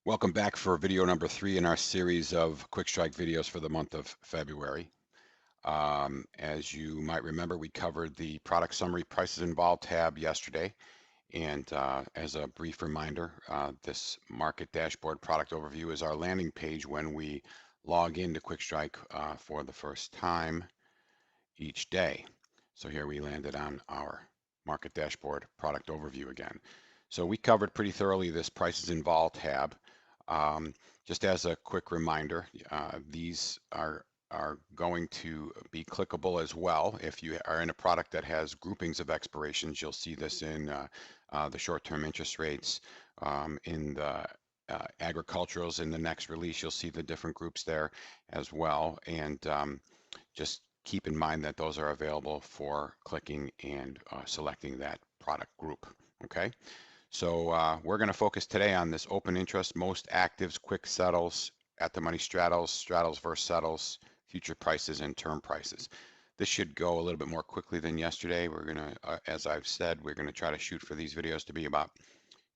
Welcome back for video number 3 in our series of Quick Strike videos for the month of February. As you might remember, we covered the product summary prices involved tab yesterday. And as a brief reminder, this market dashboard product overview is our landing page when we log into Quick Strike for the first time each day. So here we landed on our market dashboard product overview again. So we covered pretty thoroughly this prices involved tab. Just as a quick reminder, these are going to be clickable as well. If you are in a product that has groupings of expirations, you'll see this in the short-term interest rates, in the agriculturals. In the next release, you'll see the different groups there as well. And just keep in mind that those are available for clicking and selecting that product group. Okay. So we're going to focus today on this open interest, most actives, quick settles, at the money straddles, straddles versus settles, future prices, and term prices. This should go a little bit more quickly than yesterday. We're going to, as I've said, we're going to try to shoot for these videos to be about,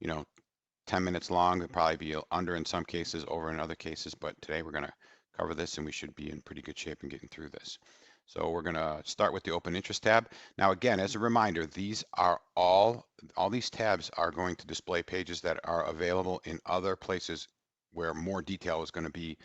10 minutes long. They'll probably be under in some cases, over in other cases, but today we're going to cover this and we should be in pretty good shape in getting through this. So we're going to start with the open interest tab. Now, again, as a reminder, these are all these tabs are going to display pages that are available in other places where more detail is going to be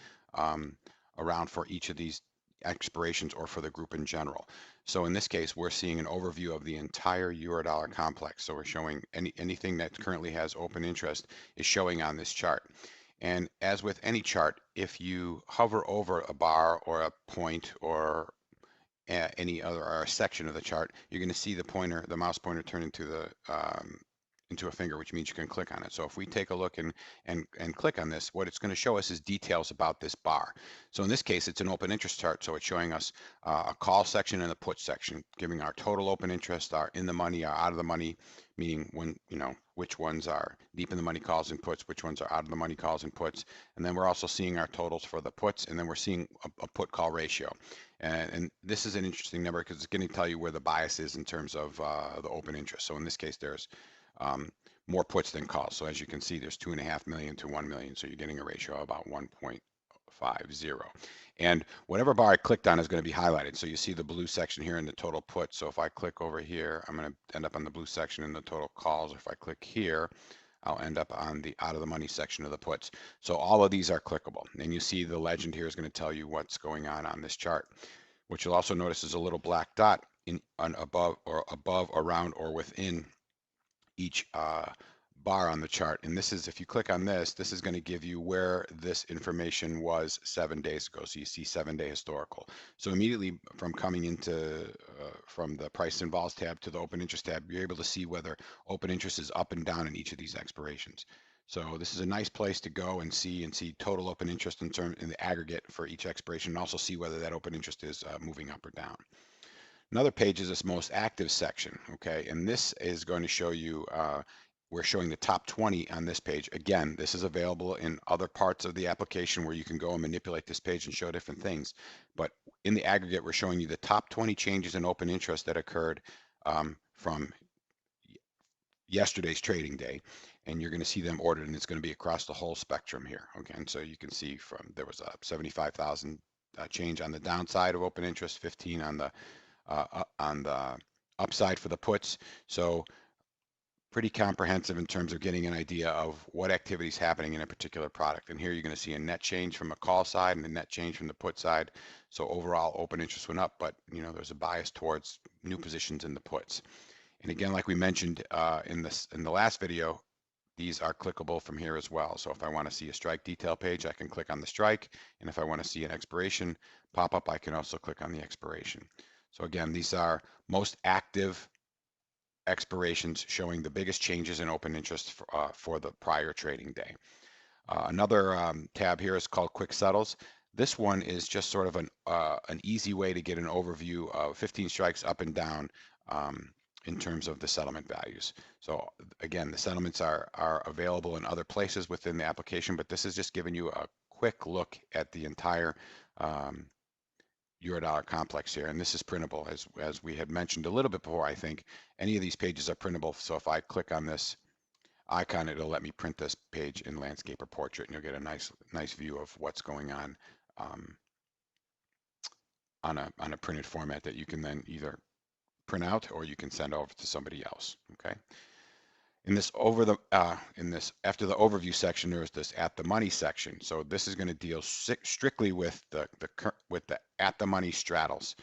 around for each of these expirations or for the group in general. So in this case, we're seeing an overview of the entire Eurodollar complex. So we're showing anything that currently has open interest is showing on this chart. And as with any chart, if you hover over a bar or a point or any other or a section of the chart, you're going to see the mouse pointer turn into a finger, which means you can click on it. So if we take a look and click on this, what it's going to show us is details about this bar. So in this case, it's an open interest chart, so it's showing us a call section and a put section, giving our total open interest, our in the money, our out of the money, meaning when which ones are deep in the money calls and puts, which ones are out of the money calls and puts, and then we're also seeing our totals for the puts, and then we're seeing a put call ratio. And this is an interesting number because it's going to tell you where the bias is in terms of the open interest. So in this case, there's more puts than calls. So as you can see, there's 2.5 million to 1 million. So you're getting a ratio of about 1.50. And whatever bar I clicked on is going to be highlighted. So you see the blue section here in the total put. So if I click over here, I'm going to end up on the blue section in the total calls. If I click here, I'll end up on the out of the money section of the puts. So all of these are clickable. And you see the legend here is going to tell you what's going on this chart. What you'll also notice is a little black dot above, around, or within each bar on the chart. And this is, if you click on this, this is going to give you where this information was 7 days ago. So you see 7-day historical. So immediately from coming into from the price involved tab to the open interest tab, you're able to see whether open interest is up and down in each of these expirations. So this is a nice place to go and see total open interest in the aggregate for each expiration, and also see whether that open interest is moving up or down. Another page is this most active section, okay? And this is going to show you, we're showing the top 20 on this page. Again, this is available in other parts of the application where you can go and manipulate this page and show different things. But in the aggregate, we're showing you the top 20 changes in open interest that occurred from yesterday's trading day, and you're going to see them ordered, and it's going to be across the whole spectrum here. Okay, and so you can see there was a 75,000 change on the downside of open interest, 15 on the upside for the puts. So pretty comprehensive in terms of getting an idea of what activity is happening in a particular product. And here you're going to see a net change from a call side and a net change from the put side. So overall open interest went up, but there's a bias towards new positions in the puts. And again, like we mentioned in the last video, these are clickable from here as well. So if I want to see a strike detail page, I can click on the strike. And if I want to see an expiration pop up, I can also click on the expiration. So again, these are most active expirations showing the biggest changes in open interest for the prior trading day. Another tab here is called Quick Settles. This one is just sort of an easy way to get an overview of 15 strikes up and down in terms of the settlement values. So again, the settlements are available in other places within the application, but this is just giving you a quick look at the entire Eurodollar complex here, and this is printable, as we had mentioned a little bit before. I think any of these pages are printable. So if I click on this icon, it'll let me print this page in landscape or portrait, and you'll get a nice view of what's going on on a printed format that you can then either print out or you can send over to somebody else. Okay. In this after the overview section, there's this at the money section. So this is going to deal strictly with the at the money straddles.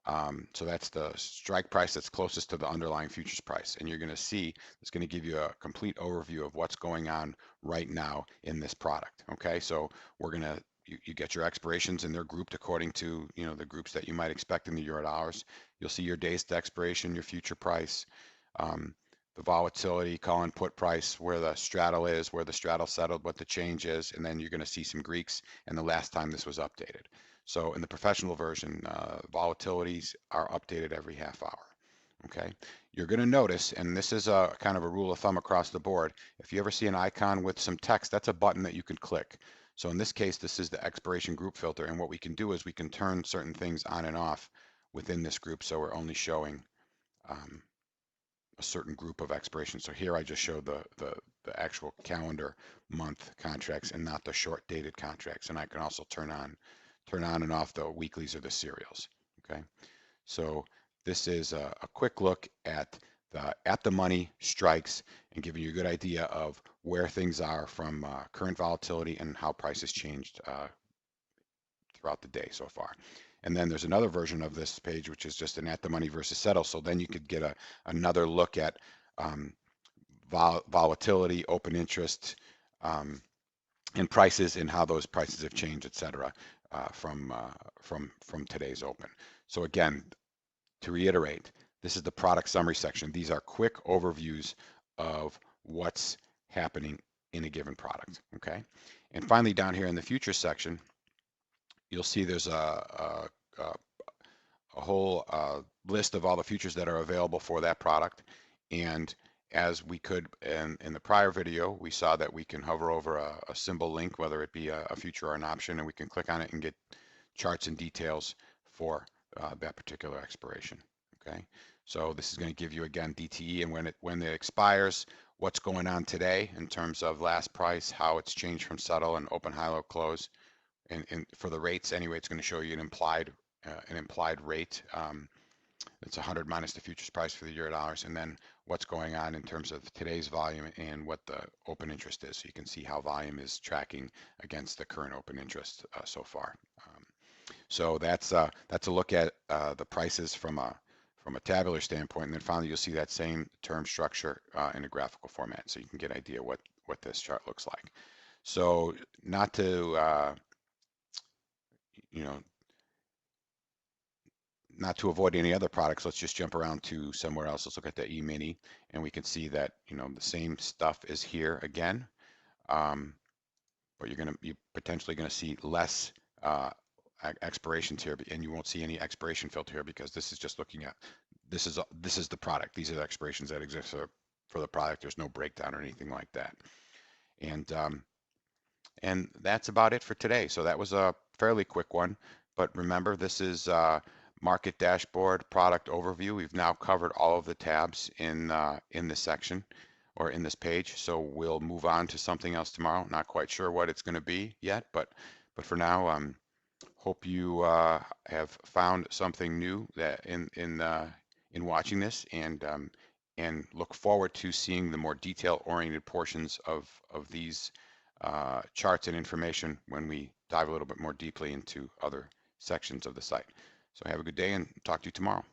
So that's the strike price that's closest to the underlying futures price. And you're going to see it's going to give you a complete overview of what's going on right now in this product. Okay, so we're going to you get your expirations, and they're grouped according to the groups that you might expect in the Eurodollars. You'll see your days to expiration, your future price, the volatility, call and put price, where the straddle is, where the straddle settled, what the change is, and then you're going to see some Greeks and the last time this was updated. So in the professional version, volatilities are updated every half hour. Okay, you're going to notice, and this is a kind of a rule of thumb across the board, if you ever see an icon with some text, that's a button that you can click. So in this case, this is the expiration group filter, and what we can do is we can turn certain things on and off within this group, so we're only showing a certain group of expirations. So here I just show the actual calendar month contracts and not the short dated contracts. And I can also turn on and off the weeklies or the serials. Okay, so this is a quick look at the money strikes and giving you a good idea of where things are from current volatility and how prices changed throughout the day so far. And then there's another version of this page, which is just an at the money versus settle. So then you could get another look at volatility, open interest, and prices, and how those prices have changed, et cetera, from today's open. So again, to reiterate, this is the product summary section. These are quick overviews of what's happening in a given product. Okay, and finally down here in the futures section, you'll see there's a whole list of all the futures that are available for that product. And as we could in the prior video, we saw that we can hover over a symbol link, whether it be a future or an option, and we can click on it and get charts and details for that particular expiration. Okay, so this is going to give you again DTE and when it expires, what's going on today in terms of last price, how it's changed from settle and open, high, low, close. And for the rates anyway, it's going to show you an implied rate. It's 100 minus the futures price for the Eurodollars, and then what's going on in terms of today's volume and what the open interest is. So you can see how volume is tracking against the current open interest so far. So that's a look at the prices from a tabular standpoint, and then finally you'll see that same term structure in a graphical format, so you can get an idea what this chart looks like. So not to not to avoid any other products, let's just jump around to somewhere else. Let's look at the E-mini, and we can see that the same stuff is here again, but you're potentially gonna see less expirations here, and you won't see any expiration filter here because this is just looking at this is the product. These are the expirations that exist for the product. There's no breakdown or anything like that, and that's about it for today. So that was a fairly quick one, but remember, this is market dashboard product overview. We've now covered all of the tabs in this section or in this page. So we'll move on to something else tomorrow. Not quite sure what it's going to be yet, but for now, hope you have found something new that in watching this, and look forward to seeing the more detail-oriented portions of these charts and information when we dive a little bit more deeply into other sections of the site. So have a good day and talk to you tomorrow.